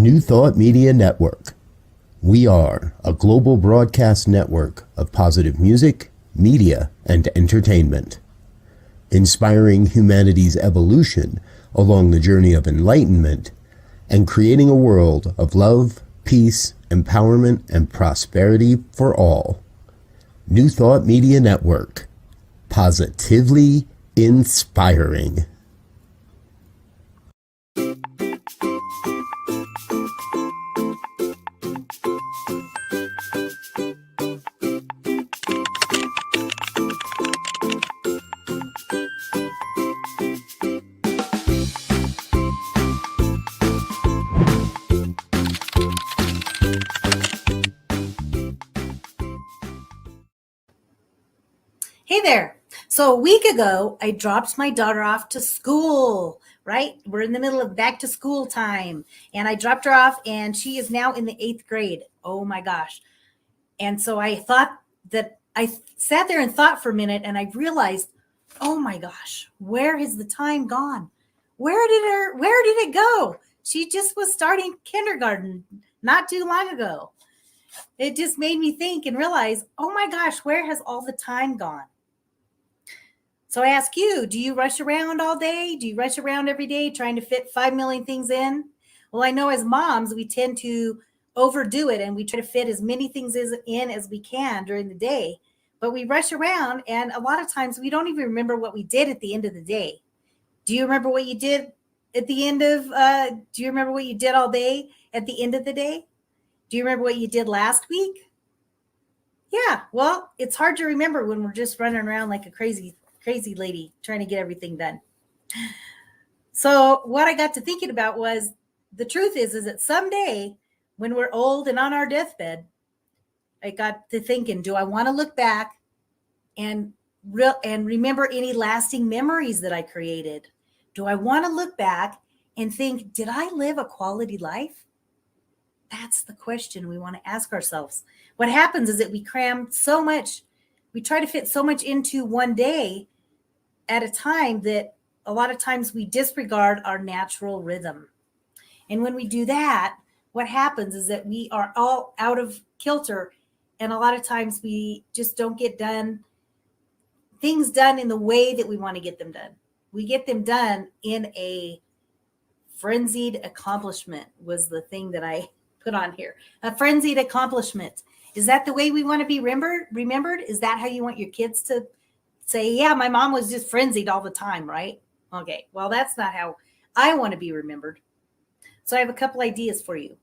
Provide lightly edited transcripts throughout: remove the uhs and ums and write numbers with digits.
New Thought Media Network. We are a global broadcast network of positive music, media, and entertainment, inspiring humanity's evolution along the journey of enlightenment and creating a world of love, peace, empowerment, and prosperity for all. New Thought Media Network. Positively inspiring. Hey there. So a week ago, I dropped my daughter off to school, right? We're in the middle of back to school time. And I dropped her off and she is now in the 8th grade. Oh my gosh. And so I sat there and thought for a minute and I realized, oh my gosh, where has the time gone? Where did it go? She just was starting kindergarten not too long ago. It just made me think and realize, oh my gosh, where has all the time gone? So I ask you, do you rush around all day? Do you rush around every day trying to fit 5 million things in? Well, I know as moms, we tend to overdo it and we try to fit as many things in as we can during the day, but we rush around and a lot of times we don't even remember what we did at the end of the day. Do you remember what you did at the end of, do you remember what you did all day at the end of the day? Do you remember what you did last week? Yeah, well, it's hard to remember when we're just running around like a crazy lady trying to get everything done. So what I got to thinking about was the truth is that someday when we're old and on our deathbed, I got to thinking, do I want to look back and remember any lasting memories that I created? Do I want to look back and think, did I live a quality life? That's the question we want to ask ourselves. What happens is that we cram so much, we try to fit so much into one day at a time that a lot of times we disregard our natural rhythm. And when we do that, what happens is that we are all out of kilter. And a lot of times we just don't get things done in the way that we want to get them done. We get them done in a frenzied accomplishment was the thing that I put on here. A frenzied accomplishment. Is that the way we want to be remembered? Is that how you want your kids to say, yeah, my mom was just frenzied all the time, right? Okay, well, that's not how I want to be remembered. So I have a couple ideas for you.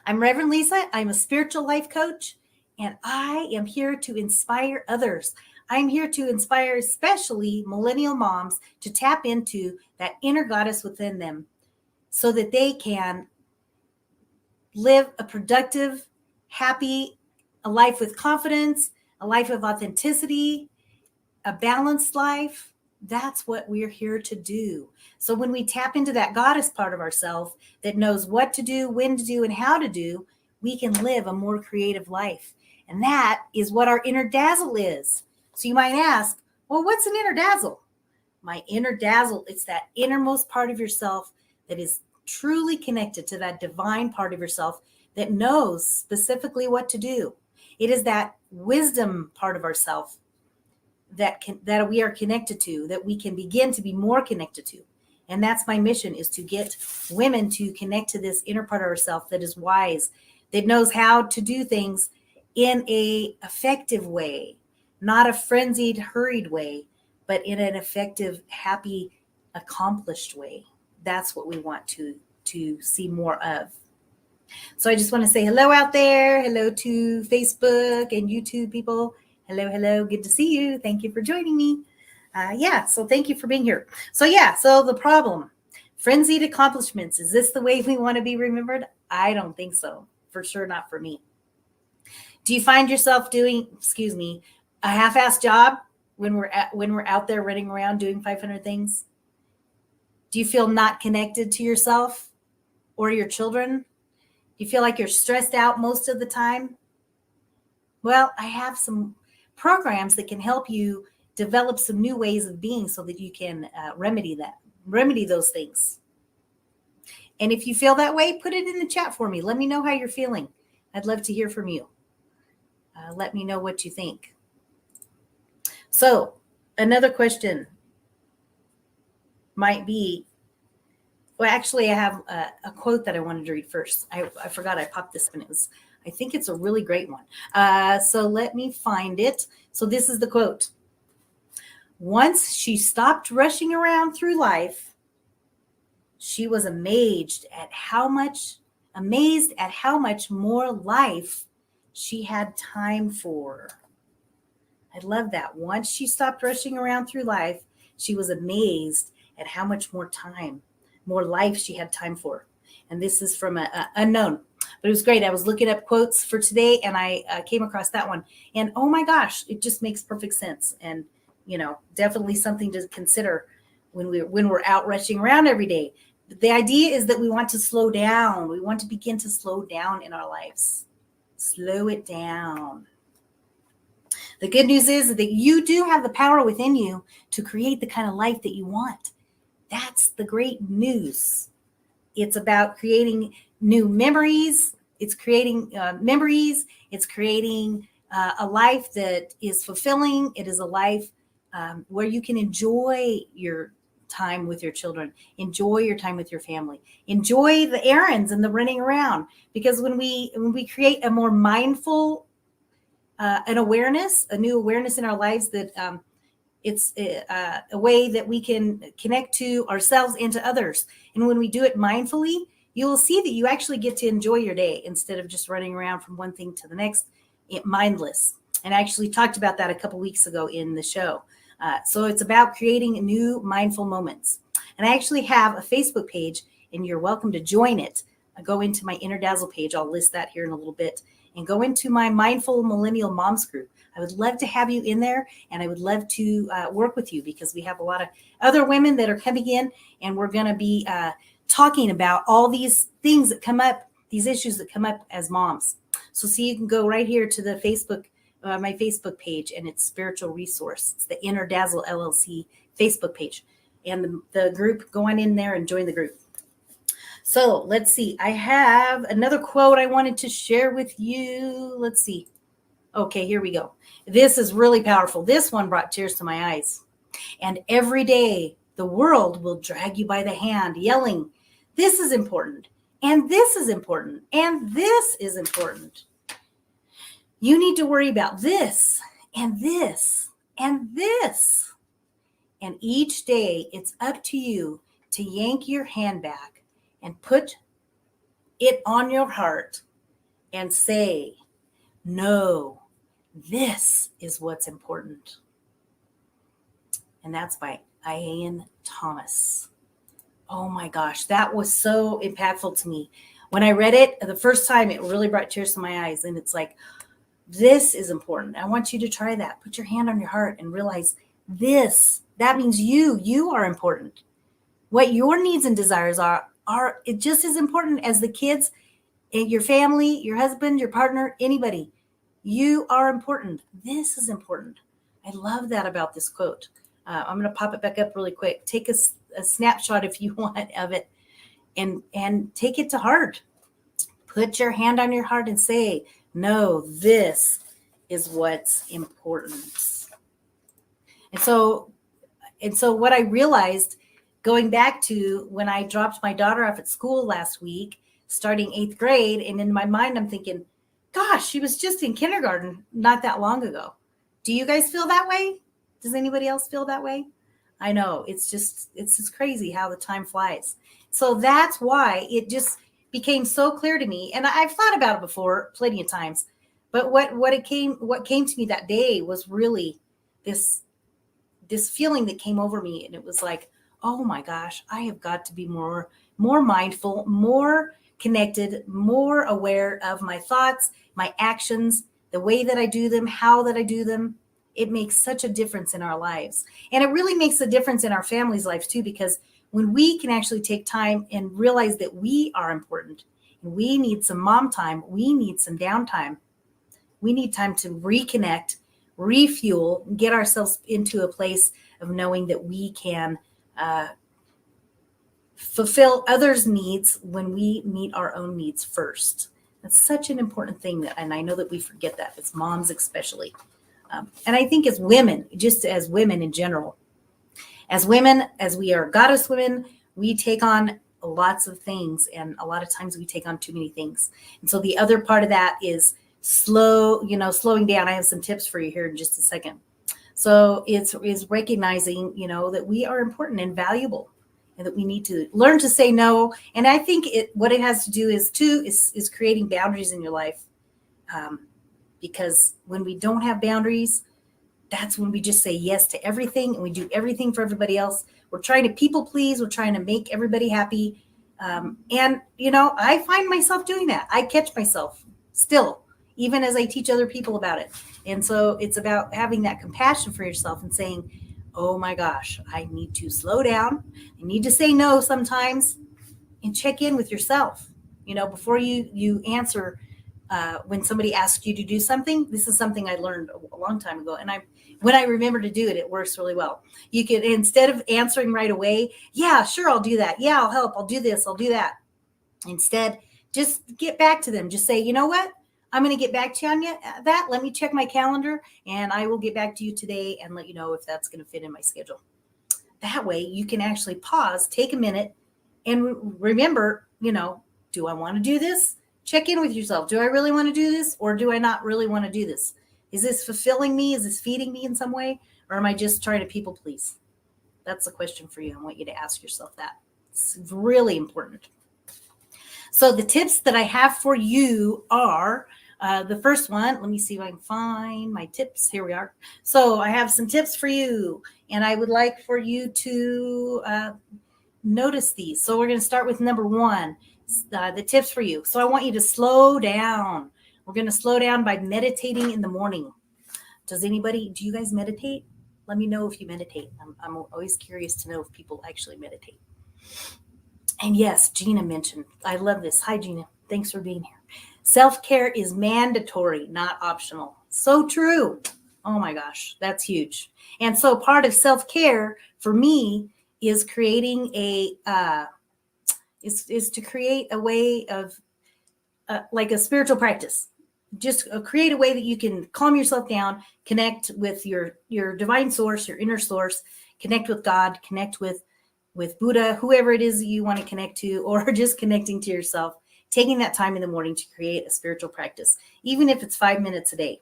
I'm Reverend Lisa. I'm a spiritual life coach, and I am here to inspire others. I'm here to inspire especially millennial moms to tap into that inner goddess within them so that they can live a productive, happy, a life with confidence, a life of authenticity, a balanced life. That's what we're here to do. So when we tap into that goddess part of ourselves that knows what to do, when to do, and how to do, we can live a more creative life. And that is what our inner dazzle is. So you might ask, well, what's an inner dazzle? My inner dazzle, it's that innermost part of yourself that is truly connected to that divine part of yourself that knows specifically what to do. It is that wisdom part of ourself that we are connected to, that we can begin to be more connected to. And that's my mission, is to get women to connect to this inner part of ourselves that is wise, that knows how to do things in a effective way, not a frenzied, hurried way, but in an effective, happy, accomplished way. That's what we want to see more of. So I just want to say hello out there. Hello to Facebook and YouTube people. Hello. Good to see you. Thank you for joining me. So thank you for being here. So the problem, frenzied accomplishments. Is this the way we want to be remembered? I don't think so. For sure not for me. Do you find yourself doing, a half-assed job when we're out there running around doing 500 things? Do you feel not connected to yourself or your children? Do you feel like you're stressed out most of the time? Well, I have some programs that can help you develop some new ways of being so that you can remedy those things. And if you feel that way, put it in the chat for me. Let me know how you're feeling. I'd love to hear from you. Let me know what you think. So another question might be, well, actually, I have a quote that I wanted to read first. I forgot I popped this one. I think it's a really great one. So let me find it. So this is the quote. Once she stopped rushing around through life, she was amazed at how much more life she had time for. I love that. Once she stopped rushing around through life, she was amazed at how much more life she had time for. And this is from a unknown, but it was great. I was looking up quotes for today, and I came across that one. And oh my gosh, it just makes perfect sense. And definitely something to consider when we're out rushing around every day. The idea is that we want to slow down. We want to begin to slow down in our lives. Slow it down. The good news is that you do have the power within you to create the kind of life that you want. That's the great news. It's about creating new memories. It's creating memories. It's creating a life that is fulfilling. It is a life where you can enjoy your time with your children, enjoy your time with your family, enjoy the errands and the running around. Because when we create a more mindful a new awareness in our lives, that it's a way that we can connect to ourselves and to others. And when we do it mindfully, you will see that you actually get to enjoy your day instead of just running around from one thing to the next, mindless. And I actually talked about that a couple weeks ago in the show. So it's about creating new mindful moments. And I actually have a Facebook page, and you're welcome to join it. Go into my Inner Dazzle page. I'll list that here in a little bit. And go into my Mindful Millennial Moms group. I would love to have you in there, and I would love to work with you, because we have a lot of other women that are coming in, and we're going to be talking about all these things that come up, these issues that come up as moms. So see, you can go right here to the Facebook, my Facebook page, and it's Spiritual Resource. It's the Inner Dazzle LLC Facebook page. And the group, go on in there and join the group. So let's see. I have another quote I wanted to share with you. Let's see. Okay, here we go. This is really powerful. This one brought tears to my eyes. And every day the world will drag you by the hand, yelling, "This is important, and this is important, and this is important. You need to worry about this, and this, and this." And each day it's up to you to yank your hand back and put it on your heart and say, "No, this is what's important." And that's by Ian Thomas. Oh my gosh, that was so impactful to me. When I read it the first time, it really brought tears to my eyes. And it's like, this is important. I want you to try that. Put your hand on your heart and realize this. That means you are important. What your needs and desires are just as important as the kids, your family, your husband, your partner, anybody. You are important. This is important. I love that about this quote. I'm going to pop it back up really quick. Take a snapshot if you want of it, and take it to heart. Put your hand on your heart and say, "No, this is what's important." And so what I realized, going back to when I dropped my daughter off at school last week, starting 8th grade, and in my mind, I'm thinking, gosh, she was just in kindergarten not that long ago. Do you guys feel that way? Does anybody else feel that way? I know it's just crazy how the time flies. So that's why it just became so clear to me. And I've thought about it before plenty of times, but what came to me that day was really this feeling that came over me. And it was like, oh my gosh, I have got to be more mindful, more connected, more aware of my thoughts, my actions, the way that I do them, how that I do them. It makes such a difference in our lives. And it really makes a difference in our families' lives too, because when we can actually take time and realize that we are important, and we need some mom time, we need some downtime, we need time to reconnect, refuel, get ourselves into a place of knowing that we can fulfill others' needs when we meet our own needs first. That's such an important thing that, and I know that we forget that, as moms especially. And I think as women, just as women in general, as women, as we are goddess women, we take on lots of things, and a lot of times we take on too many things. And so the other part of that is slowing down. I have some tips for you here in just a second. So it's recognizing, that we are important and valuable, and that we need to learn to say no. And I think what it has to do is creating boundaries in your life. Because when we don't have boundaries, that's when we just say yes to everything and we do everything for everybody else. We're trying to people please. We're trying to make everybody happy. And I find myself doing that. I catch myself still, even as I teach other people about it. And so it's about having that compassion for yourself and saying, oh my gosh, I need to slow down. I need to say no sometimes, and check in with yourself, before you answer. When somebody asks you to do something, this is something I learned a long time ago. And when I remember to do it, it works really well. You can, instead of answering right away, yeah, sure, I'll do that. Yeah, I'll help. I'll do this. I'll do that. Instead, just get back to them. Just say, you know what? I'm going to get back to you on that. Let me check my calendar, and I will get back to you today and let you know if that's going to fit in my schedule. That way you can actually pause, take a minute, and remember, do I want to do this? Check in with yourself. Do I really want to do this, or do I not really want to do this? Is this fulfilling me? Is this feeding me in some way? Or am I just trying to people please? That's a question for you. I want you to ask yourself that. It's really important. So the tips that I have for you are, the first one, let me see if I can find my tips. Here we are. So I have some tips for you, and I would like for you to notice these. So we're going to start with number one. The tips for you. So I want you to slow down. We're going to slow down by meditating in the morning. Do you guys meditate? Let me know if you meditate. I'm always curious to know if people actually meditate. And yes, Gina mentioned, I love this. Hi, Gina. Thanks for being here. Self-care is mandatory, not optional. So true. Oh my gosh, that's huge. And so part of self-care for me is creating is to create a way of like a spiritual practice. Just create a way that you can calm yourself down, connect with your divine source, your inner source, connect with God, connect with Buddha, whoever it is you want to connect to, or just connecting to yourself, taking that time in the morning to create a spiritual practice, even if it's 5 minutes a day.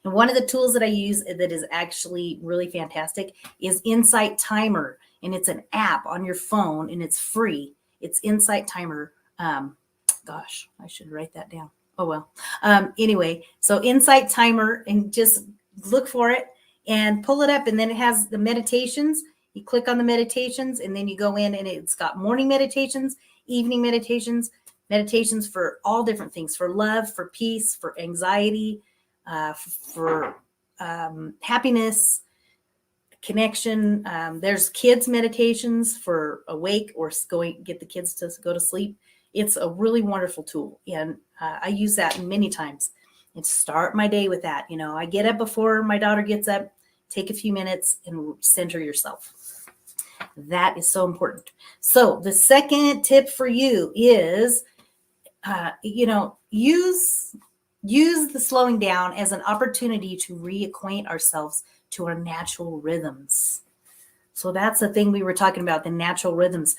And one of the tools that I use that is actually really fantastic is Insight Timer. And it's an app on your phone, and it's free. It's Insight Timer. Gosh, I should write that down. Oh, well. Anyway, so Insight Timer, and just look for it and pull it up. And then it has the meditations. You click on the meditations, and then you go in, and it's got morning meditations, evening meditations for all different things, for love, for peace, for anxiety, for happiness, connection. There's kids meditations for awake or get the kids to go to sleep. It's a really wonderful tool, and I use that many times. And start my day with that. I get up before my daughter gets up, take a few minutes and center yourself. That is so important. So the second tip for you is, use the slowing down as an opportunity to reacquaint ourselves to our natural rhythms. So that's the thing we were talking about, the natural rhythms.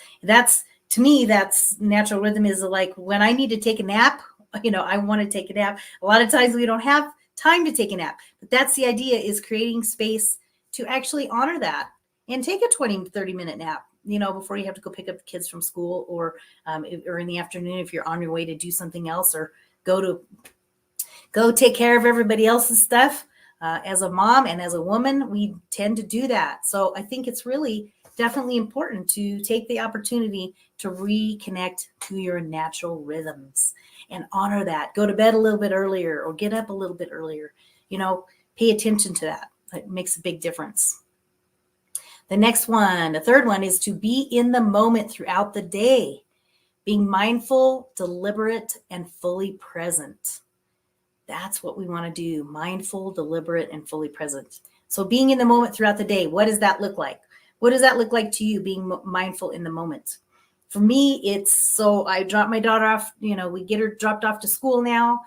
To me, that's natural rhythm is like when I need to take a nap, I want to take a nap. A lot of times we don't have time to take a nap, but that's the idea, is creating space to actually honor that and take a 20, 30-minute nap, before you have to go pick up the kids from school, or in the afternoon if you're on your way to do something else, or go take care of everybody else's stuff. As a mom and as a woman, we tend to do that. So I think it's really definitely important to take the opportunity to reconnect to your natural rhythms and honor that. Go to bed a little bit earlier or get up a little bit earlier. Pay attention to that. It makes a big difference. The third one is to be in the moment throughout the day, being mindful, deliberate, and fully present. That's what we want to do. Mindful, deliberate, and fully present. So being in the moment throughout the day, what does that look like? What does that look like to you, being mindful in the moment? For me, I drop my daughter off, we get her dropped off to school now.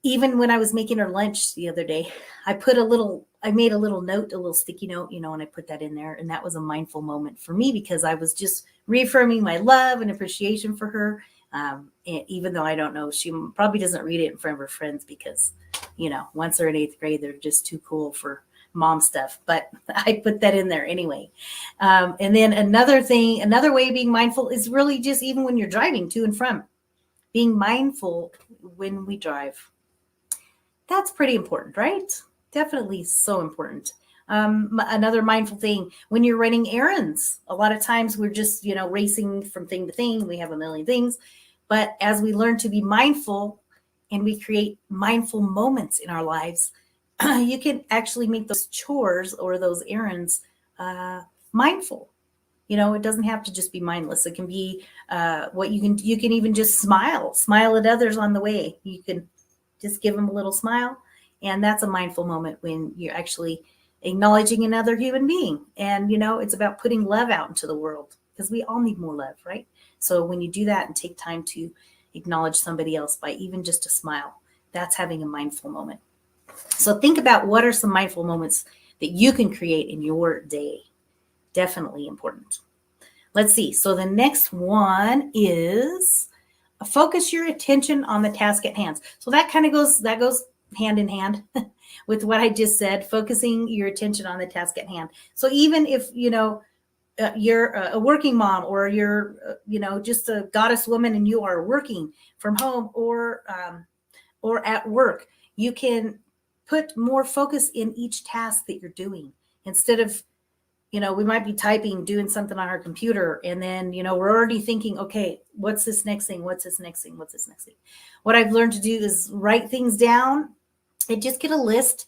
Even when I was making her lunch the other day, I made a little note, a little sticky note, and I put that in there. And that was a mindful moment for me because I was just reaffirming my love and appreciation for her. And even though I don't know, she probably doesn't read it in front of her friends because, once they're in 8th grade, they're just too cool for mom stuff. But I put that in there anyway. And then another way of being mindful is really just even when you're driving to and from, being mindful when we drive. That's pretty important, right? Definitely so important. Another mindful thing, when you're running errands, a lot of times we're just, racing from thing to thing. We have a million things. But as we learn to be mindful and we create mindful moments in our lives, you can actually make those chores or those errands mindful. It doesn't have to just be mindless. It can be you can even just smile at others on the way. You can just give them a little smile. And that's a mindful moment when you're actually acknowledging another human being. And, it's about putting love out into the world because we all need more love, right? So when you do that and take time to acknowledge somebody else by even just a smile, that's having a mindful moment. So think about what are some mindful moments that you can create in your day. Definitely important. Let's see. So the next one is focus your attention on the task at hand. So that goes hand in hand with what I just said, focusing your attention on the task at hand. So even if, you're a working mom or you're, just a goddess woman and you are working from home or at work, you can put more focus in each task that you're doing instead of, we might be typing, doing something on our computer, and then, we're already thinking, okay, what's this next thing? What's this next thing? What's this next thing? What I've learned to do is write things down and just get a list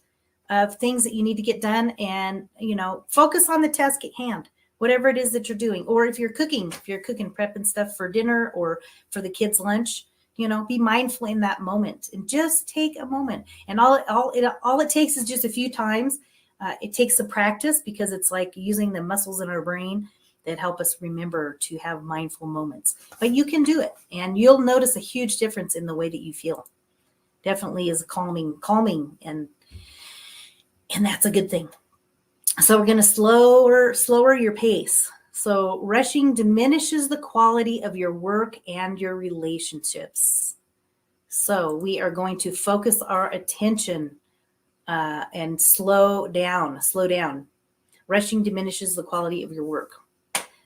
of things that you need to get done and, focus on the task at hand, whatever it is that you're doing. Or if you're cooking, prepping stuff for dinner or for the kids' lunch, be mindful in that moment and just take a moment. And all it takes is just a few times. It takes some practice because it's like using the muscles in our brain that help us remember to have mindful moments. But you can do it, and you'll notice a huge difference in the way that you feel. Definitely is calming, and that's a good thing. So we're going to slower your pace. So rushing diminishes the quality of your work and your relationships. So we are going to focus our attention and slow down. Rushing diminishes the quality of your work.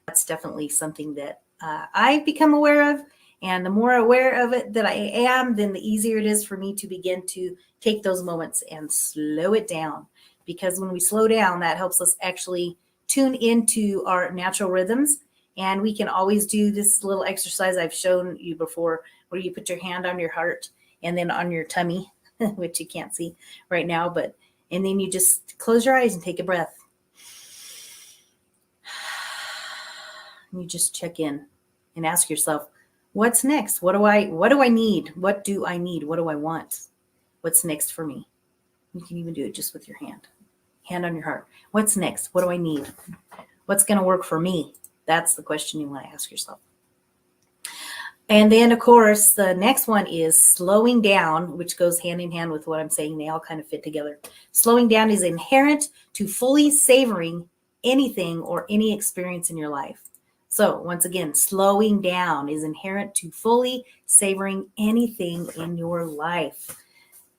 That's definitely something that I've become aware of. And the more aware of it that I am, then the easier it is for me to begin to take those moments and slow it down. Because when we slow down, that helps us actually tune into our natural rhythms. And we can always do this little exercise I've shown you before, where you put your hand on your heart and then on your tummy, which you can't see right now, and then you just close your eyes and take a breath. And you just check in and ask yourself, what's next? What do I need? What do I need? What do I want? What's next for me? You can even do it just with your hand on your heart. What's next? What do I need? What's going to work for me? That's the question you want to ask yourself. And then, of course, the next one is slowing down, which goes hand in hand with what I'm saying. They all kind of fit together. Slowing down is inherent to fully savoring anything or any experience in your life. So once again, slowing down is inherent to fully savoring anything in your life.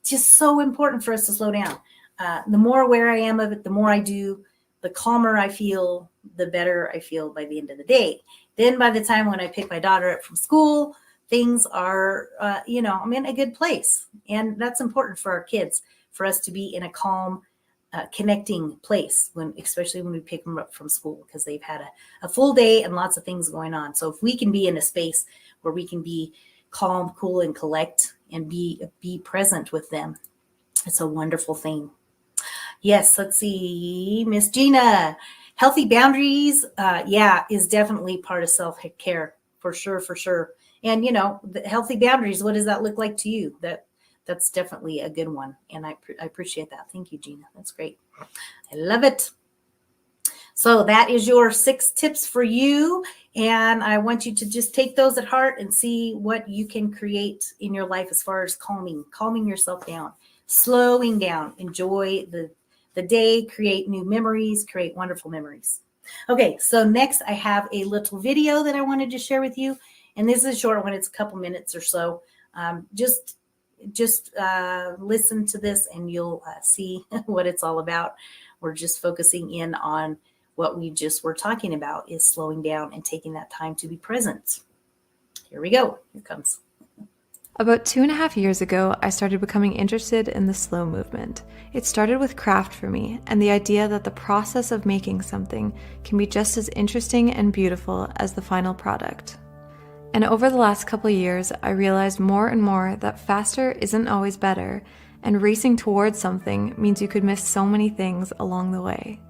Just so important for us to slow down. The more aware I am of it, the more I do, the calmer I feel, the better I feel by the end of the day. Then by the time when I pick my daughter up from school, things are, I'm in a good place. And that's important for our kids, for us to be in a calm, connecting place, especially when we pick them up from school, because they've had a full day and lots of things going on. So if we can be in a space where we can be calm, cool, and collect and be present with them, it's a wonderful thing. Yes, let's see. Miss Gina, healthy boundaries, is definitely part of self-care, for sure. And, the healthy boundaries, what does that look like to you? That's definitely a good one. And I appreciate that. Thank you, Gina. That's great. I love it. So that is your 6 tips for you. And I want you to just take those at heart and see what you can create in your life as far as calming yourself down, slowing down, enjoy the day, create new memories, create wonderful memories. Okay, so next I have a little video that I wanted to share with you. And this is a short one. It's a couple minutes or so. Just listen to this and you'll see what it's all about. We're just focusing in on what we just were talking about, is slowing down and taking that time to be present. Here we go. Here it comes. About 2.5 years ago, I started becoming interested in the slow movement. It started with craft for me, and the idea that the process of making something can be just as interesting and beautiful as the final product. And over the last couple of years, I realized more and more that faster isn't always better, and racing towards something means you could miss so many things along the way.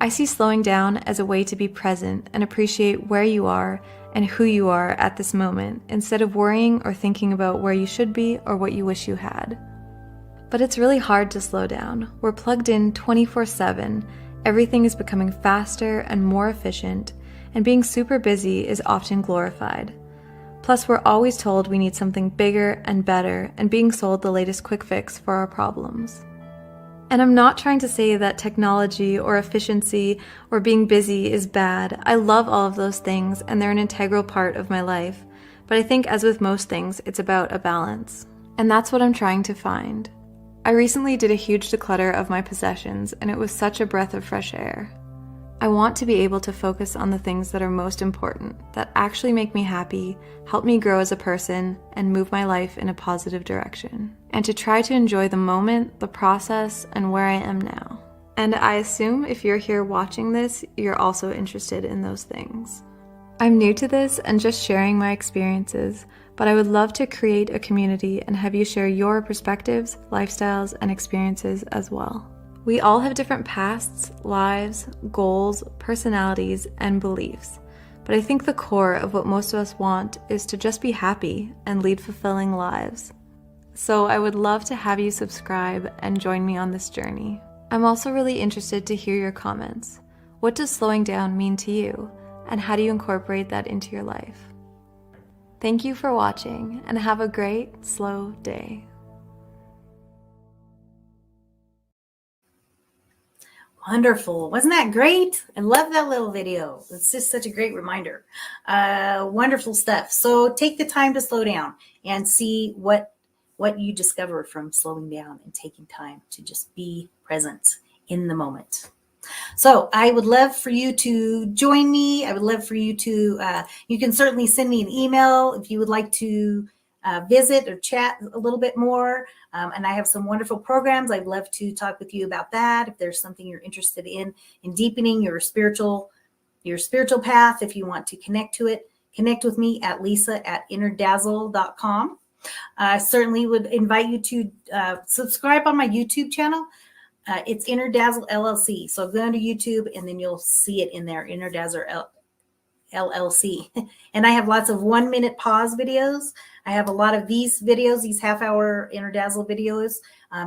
I see slowing down as a way to be present and appreciate where you are and who you are at this moment, instead of worrying or thinking about where you should be or what you wish you had. But it's really hard to slow down. We're plugged in 24/7, everything is becoming faster and more efficient, and being super busy is often glorified. Plus, we're always told we need something bigger and better, and being sold the latest quick fix for our problems. And I'm not trying to say that technology or efficiency or being busy is bad. I love all of those things, and they're an integral part of my life. But I think, as with most things, it's about a balance. And that's what I'm trying to find. I recently did a huge declutter of my possessions, and it was such a breath of fresh air. I want to be able to focus on the things that are most important, that actually make me happy, help me grow as a person, and move my life in a positive direction. And to try to enjoy the moment, the process, and where I am now. And I assume if you're here watching this, you're also interested in those things. I'm new to this and just sharing my experiences, but I would love to create a community and have you share your perspectives, lifestyles, and experiences as well. We all have different pasts, lives, goals, personalities, and beliefs. But I think the core of what most of us want is to just be happy and lead fulfilling lives. So I would love to have you subscribe and join me on this journey. I'm also really interested to hear your comments. What does slowing down mean to you? And how do you incorporate that into your life? Thank you for watching, and have a great, slow day. Wonderful. Wasn't that great? I love that little video. It's just such a great reminder. Wonderful stuff. So take the time to slow down and see what you discover from slowing down and taking time to just be present in the moment. So I would love for you to join me. I would love for you to, you can certainly send me an email if you would like to visit or chat a little bit more. And I have some wonderful programs. I'd love to talk with you about that. If there's something you're interested in deepening your spiritual path, if you want to connect to it, connect with me at lisa@innerdazzle.com. I certainly would invite you to subscribe on my YouTube channel. It's Inner Dazzle LLC. So go to YouTube and then you'll see it in there, Inner Dazzle LLC. And I have lots of 1-minute pause videos. I have a lot of these videos, these half-hour Inner Dazzle videos.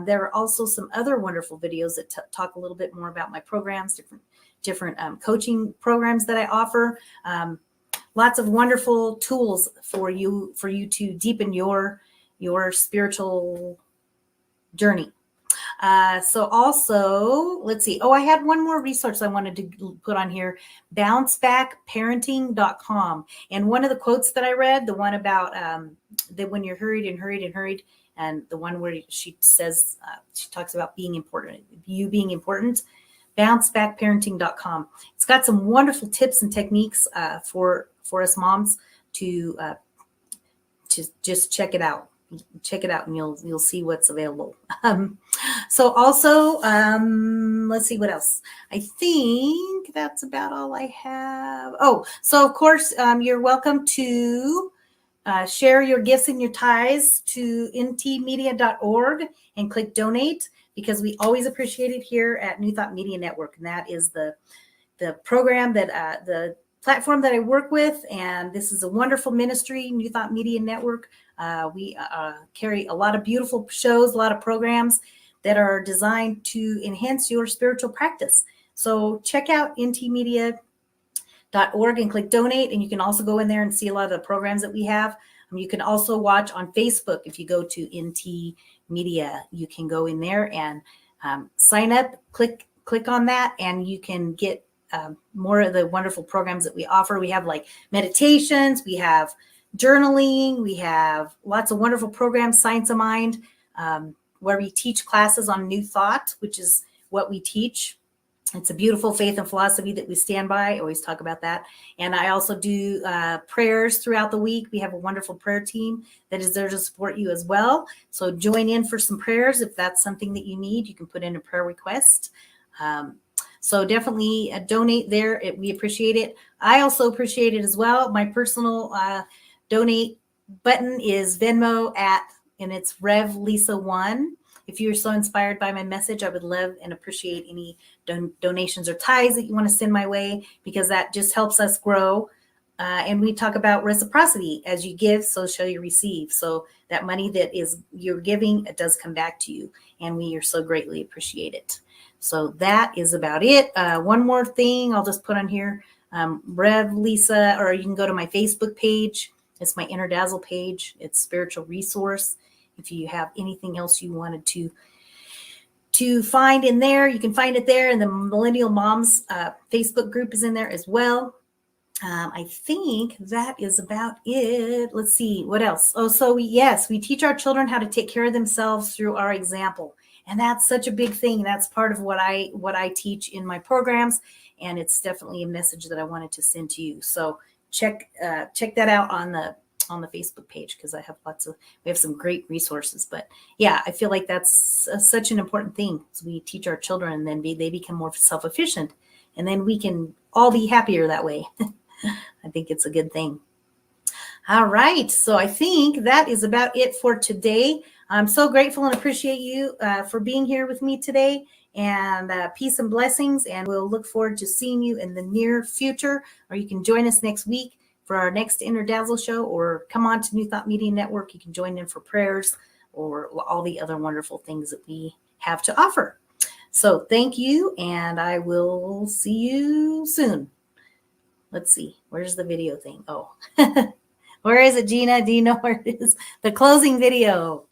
There are also some other wonderful videos that talk a little bit more about my programs, different coaching programs that I offer. Lots of wonderful tools for you to deepen your spiritual journey. So also, let's see. Oh, I had one more resource I wanted to put on here, bouncebackparenting.com. And one of the quotes that I read, the one about that when you're hurried, and the one where she says, she talks about being important, you being important, bouncebackparenting.com. It's got some wonderful tips and techniques for us moms to just check it out. Check it out and you'll see what's available. So also, let's see what else. I think that's about all I have. Oh, so of course, you're welcome to share your gifts and your tithes to ntmedia.org and click donate, because we always appreciate it here at New Thought Media Network. And that is the program that the platform that I work with. And this is a wonderful ministry, New Thought Media Network. We carry a lot of beautiful shows, a lot of programs that are designed to enhance your spiritual practice. So check out ntmedia.org and click donate. And you can also go in there and see a lot of the programs that we have. You can also watch on Facebook. If you go to NT Media, you can go in there and sign up, click on that, and you can get more of the wonderful programs that we offer. We have like meditations, we have journaling, we have lots of wonderful programs, Science of Mind, where we teach classes on New Thought, which is what we teach. It's a beautiful faith and philosophy that we stand by. I always talk about that. And I also do prayers throughout the week. We have a wonderful prayer team that is there to support you as well. So join in for some prayers. If that's something that you need, you can put in a prayer request. So definitely donate there. We appreciate it. I also appreciate it as well. My personal donate button is Venmo and it's Rev Lisa 1. If you're so inspired by my message, I would love and appreciate any donations or ties that you want to send my way, because that just helps us grow. And we talk about reciprocity. As you give, so shall you receive. So that money that is you're giving, it does come back to you. And we are so greatly appreciate it. So that is about it. One more thing I'll just put on here. Rev Lisa, or you can go to my Facebook page. It's my Inner Dazzle page. It's spiritual resource. If you have anything else you wanted to find in there, you can find it there. And the Millennial Moms Facebook group is in there as well. I think that is about it. Let's see what else. Oh, so we teach our children how to take care of themselves through our example. And that's such a big thing. That's part of what I teach in my programs. And it's definitely a message that I wanted to send to you. So check that out on the Facebook page, because we have some great resources. But yeah, I feel like that's such an important thing. So we teach our children, and then they become more self-efficient, and then we can all be happier that way. I think it's a good thing. All right. So I think that is about it for today. I'm so grateful and appreciate you for being here with me today, and peace and blessings. And we'll look forward to seeing you in the near future, or you can join us next week for our next Inner Dazzle show, or come on to New Thought Media Network. You can join in for prayers or all the other wonderful things that we have to offer. So thank you, and I will see you soon. Let's see. Where's the video thing? Oh, where is it, Gina? Do you know where it is? The closing video.